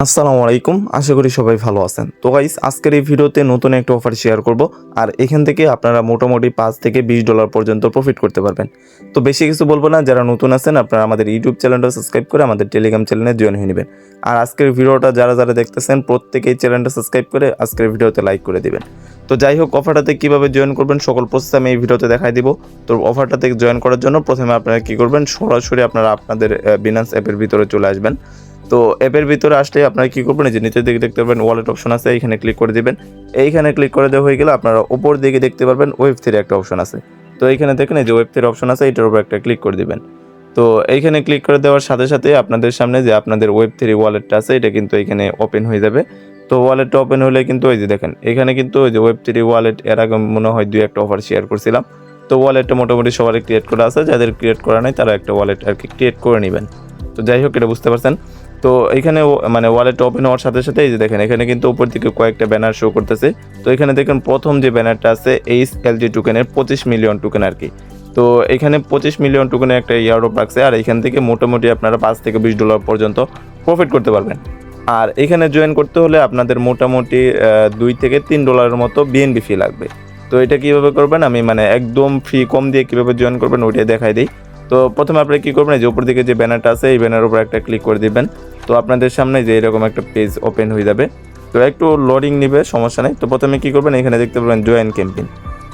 আসসালামু আলাইকুম, আশা করি সবাই ভালো আছেন। তো গাইস, আজকের এই ভিডিওতে নতুন একটা অফার শেয়ার করব, আর এখান থেকে আপনারা মোটামুটি $5 থেকে $20 পর্যন্ত প্রফিট করতে পারবেন। তো বেশি কিছু বলবো না, যারা নতুন আছেন আপনারা আমাদের ইউটিউব চ্যানেলটা সাবস্ক্রাইব করে আমাদের টেলিগ্রাম চ্যানেলে জয়েন হয়ে নেবেন। আর আজকের ভিডিওটা যারা যারা দেখতেছেন প্রত্যেকেই চ্যানেলটা সাবস্ক্রাইব করে আজকের ভিডিওতে লাইক করে দিবেন। তো যাই হোক, অফারটাতে কীভাবে জয়েন করবেন সকল প্রসেস আমি এই ভিডিওতে দেখাই দিব। তো অফারটাতে জয়েন করার জন্য প্রথমে আপনারা কী করবেন, সরাসরি আপনারা আপনাদের বিনান্স অ্যাপের ভিতরে চলে আসবেন। তো অ্যাপের ভিতরে আসলে আপনারা কী করবেন, যে নিচের দিকে দেখতে পারবেন ওয়ালেট অপশন আছে, এইখানে ক্লিক করে দিবেন। এইখানে ক্লিক করে দেওয়া হয়ে গেলে আপনারা উপর দিকে দেখতে পারবেন ওয়েব3 একটা অপশন আছে। তো এইখানে দেখেন এই যে ওয়েব3 অপশন আছে, এটার উপর একটা ক্লিক করে দিবেন। তো এইখানে ক্লিক করে দেওয়ার সাথে সাথে আপনাদের সামনে যে আপনাদের ওয়েব3 ওয়ালেটটা আছে এটা কিন্তু এখানে ওপেন হয়ে যাবে। তো ওয়ালেটটা ওপেন হলে কিন্তু ওই যে দেখেন এখানে কিন্তু ওই যে ওয়েব3 ওয়ালেট এর আগে মনে হয় 2-1টা অফার শেয়ার করছিলাম। তো ওয়ালেটটা মোটামুটি সবারই ক্রিয়েট করা আছে, যাদের ক্রিয়েট করা নাই তারা একটা ওয়ালেট আর কি ক্রিয়েট করে নেবেন। তো যাই হোক, এটা বুঝতে পারছেন। তো এখানে মানে ওয়ালেট ওপেন হওয়ার সাথে সাথে এই যে দেখেন এখানে কিন্তু উপর দিকে কয়েকটা ব্যানার শো করতেছে। তো এখানে দেখেন প্রথম যে ব্যানারটা আছে HLG টোকেনের 25 মিলিয়ন টোকেন আর কি। তো এখানে 25 মিলিয়ন টোকেনের একটা ইয়ারড্রপ রাখছে, আর এখান থেকে মোটামুটি আপনারা $5 থেকে $20 পর্যন্ত প্রফিট করতে পারবেন। আর এখানে জয়েন করতে হলে আপনাদের মোটামুটি $2 থেকে $3 মতো বিএনবি ফি লাগবে। তো এটা কীভাবে করবেন, আমি মানে একদম ফি কম দিয়ে কীভাবে জয়েন করবেন ওইটাই দেখাই দিই। তো প্রথমে আপনারা কী করবেন, যে উপর দিকে যে ব্যানারটা আছে এই ব্যানারের উপর একটা ক্লিক করে দিবেন। তো আপনাদের সামনে যে এরকম একটা পেজ ওপেন হয়ে যাবে। তো একটু লোডিং নেবে, সমস্যা নেই। তো প্রথমে কী করবেন, এখানে দেখতে পাবেন জয়েন ক্যাম্পেইন।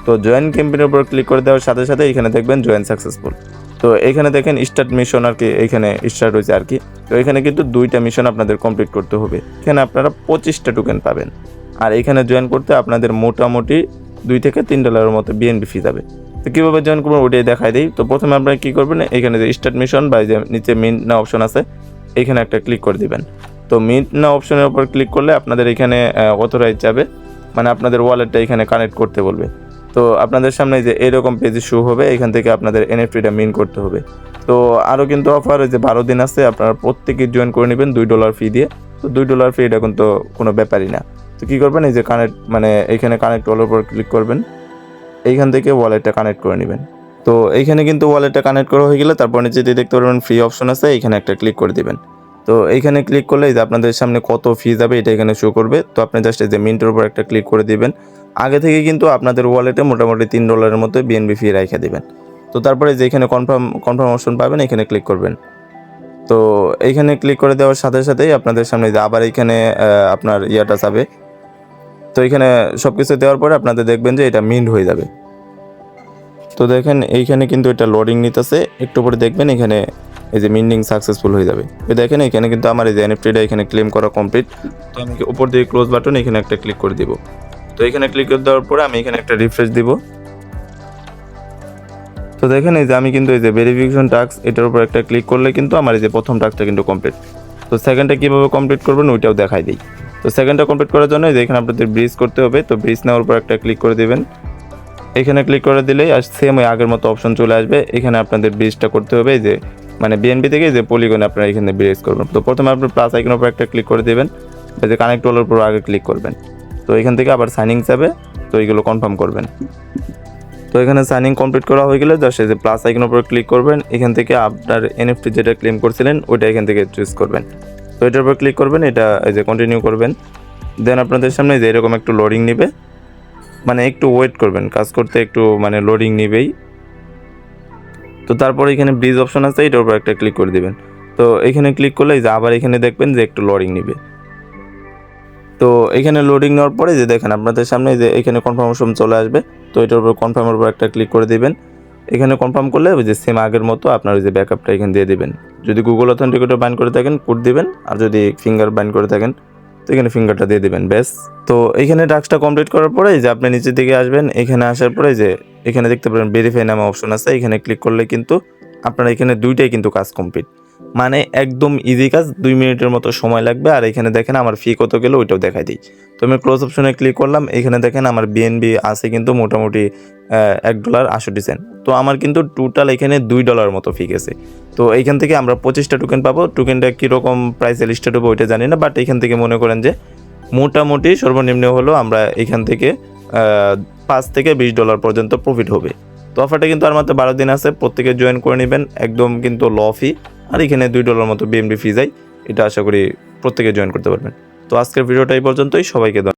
তো জয়েন ক্যাম্পেইনের উপর ক্লিক করে দেওয়ার সাথে সাথে এখানে দেখবেন জয়েন সাকসেসফুল। তো এখানে দেখেন স্টার্ট মিশন আর কি, এখানে স্টার্ট হয়েছে আর কি। তো এখানে কিন্তু 2টা মিশন আপনাদের কমপ্লিট করতে হবে। এখানে আপনারা 25টা টোকেন পাবেন। আর এখানে জয়েন করতে আপনাদের মোটামুটি $2 থেকে $3 মতো বিএনবি ফি যাবে। তো কীভাবে জয়েন করবেন ওইটাই দেখাই দিই। তো প্রথমে আপনারা কী করবেন, এখানে যে স্টার্ট মিশন বা যে নিচে মিন্ট না অপশন আছে এখানে একটা ক্লিক করে দিবেন। তো মিন্ট না অপশনের উপর ক্লিক করলে আপনাদের এখানে অথরাইজ যাবে, মানে আপনাদের ওয়ালেটটা এখানে কানেক্ট করতে বলবে। তো আপনাদের সামনে যে এরকম পেজে শো হবে, এখান থেকে আপনাদের এনএফটিটা মিন্ট করতে হবে। তো আরও কিন্তু অফার যে 12 দিন আছে, আপনারা প্রত্যেকেই জয়েন করে নেবেন $2 ফি দিয়ে। তো $2 ফি এটা কিন্তু কোনো ব্যাপারই না। তো কী করবেন, এই যে কানেক্ট মানে এইখানে কানেক্ট ওয়ালের উপর ক্লিক করবেন, এইখান থেকে ওয়ালেটটা কানেক্ট করে নেবেন। তো এইখানে কিন্তু ওয়ালেটটা কানেক্ট করা হয়ে গেলে তারপর নিচে দিয়ে দেখতে পারবেন ফ্রি অপশন আছে, এইখানে একটা ক্লিক করে দিবেন। তো এইখানে ক্লিক করলে যে আপনাদের সামনে কত ফি যাবে এটা এখানে শো করবে। তো আপনি জাস্ট এই যে মিন্টের উপর একটা ক্লিক করে দিবেন। আগে থেকে কিন্তু আপনাদের ওয়ালেটে মোটামুটি $3 মতো বিএনবি ফি রেখে দিবেন। তো তারপরে যে এখানে কনফার্ম অপশন পাবেন, এখানে ক্লিক করবেন। তো এইখানে ক্লিক করে দেওয়ার সাথে সাথেই আপনাদের সামনে যে আবার এইখানে আপনার ইয়াটা যাবে। তো এখানে সব কিছু দেওয়ার পরে আপনাদের দেখবেন যে এটা মিন্ট হয়ে যাবে। তো দেখেন এইখানে কিন্তু এটা লোডিং নিতেছে, একটু পরে দেখবেন এখানে এই যে মিন্টিং সাকসেসফুল হয়ে যাবে। তো দেখেন এখানে কিন্তু আমার এই যে এনএফটিটা এখানে ক্লেম করা কমপ্লিট। তো আমি উপর দিকে ক্লোজ বাটন এখানে একটা ক্লিক করে দিব। তো এখানে ক্লিক করে দেওয়ার পরে আমি এখানে একটা রিফ্রেশ দিব। তো দেখেন এই যে আমি কিন্তু এই যে ভেরিফিকেশন টাস্ক এটার উপর একটা ক্লিক করলে কিন্তু আমার এই যে প্রথম টাস্কটা কিন্তু কমপ্লিট। তো সেকেন্ডটা কীভাবে কমপ্লিট করবেন ওইটাও দেখাই দিই। তো সেকেন্ডটা কমপ্লিট করার জন্য এই যে এখানে আপনাদের ব্রিজ করতে হবে। তো ব্রিজ নেওয়ার উপর একটা ক্লিক করে দেবেন। এখানে ক্লিক করে দিলেই আর সেম ওই আগের মতো অপশন চলে আসবে। এখানে আপনাদের ব্রিজটা করতে হবে, যে মানে বিএনবি থেকে যে পলিগনে আপনারা এখানে ব্রিজ করবেন। তো প্রথমে আপনার প্লাস আইকনের উপর একটা ক্লিক করে দেবেন, এই যে কানেক্ট ওয়ালের উপর আগে ক্লিক করবেন। তো এখান থেকে আবার সাইনিং যাবে, তো এইগুলো কনফার্ম করবেন। তো এখানে সাইনিং কমপ্লিট করা হয়ে গেলে জাস্ট এই যে প্লাস আইকনের উপর ক্লিক করবেন। এখান থেকে আপনার এনএফটি যেটা ক্লেম করছিলেন ওইটা এখান থেকে চুজ করবেন। তো এটার উপর ক্লিক করবেন, এটা এই যে কন্টিনিউ করবেন। দেন আপনাদের সামনে যে এরকম একটু লোডিং নেবে, মানে একটু ওয়েট করবেন, কাজ করতে একটু মানে লোডিং নেবেই। তো তারপরে এখানে ব্রিজ অপশন আছে, এটার উপর একটা ক্লিক করে দিবেন। তো এখানে ক্লিক করলে যে আবার এখানে দেখবেন যে একটু লোডিং নেবে। তো এখানে লোডিং নেওয়ার পরে যে দেখেন আপনাদের সামনে যে এখানে কনফার্মেশন চলে আসবে। তো এটার উপর কনফার্মের উপর একটা ক্লিক করে দিবেন। এখানে কনফার্ম করলে ওই যে সেম আগের মতো আপনার ওই যে ব্যাকআপটা এখানে দিয়ে দিবেন। যদি গুগল অথেন্টিকেটর বাইন্ড করে থাকেন কোড দিবেন, আর যদি ফিঙ্গার বাইন্ড করে থাকেন তো এখানে ফিঙ্গারটা দিয়ে দিবেন, ব্যাস। তো এইখানে টাস্কটা কমপ্লিট করার পরে যে আপনি নিচের দিকে আসবেন, এখানে আসার পরে যে এখানে দেখতে পারেন ভেরিফাই নামে অপশন আছে, এখানে ক্লিক করলে কিন্তু আপনার এখানে দুইটাই কিন্তু কাজ কমপ্লিট, মানে একদম ইজি কাজ, 2 মিনিটের মতো সময় লাগবে। আর এখানে দেখেন আমার ফি কত গেল ওইটাও দেখাই দিই। তো আমি ক্লোজ অপশনে ক্লিক করলাম, এখানে দেখেন আমার বিএনবি আছে কিন্তু মোটামুটি $1.68। তো আমার কিন্তু টোটাল এখানে $2 মতো ফি গেছে। তো এইখান থেকে আমরা 25টা টোকেন পাবো। টোকেনটা কীরকম প্রাইসে লিস্টেড হবে ওইটা জানি না, বাট এখান থেকে মনে করেন যে মোটামুটি সর্বনিম্ন হলো আমরা এখান থেকে $5 থেকে $20 পর্যন্ত প্রফিট হবে। তো অফারটা কিন্তু আর মাত্র 12 দিন আছে, প্রত্যেকে জয়েন করে নেবেন, একদম কিন্তু ল ফি। আর এখানে $2 মতো বিএনবি ফি যায়, এটা আশা করি প্রত্যেকে জয়েন করতে পারবেন। তো আজকের ভিডিওটা এই পর্যন্তই, সবাইকে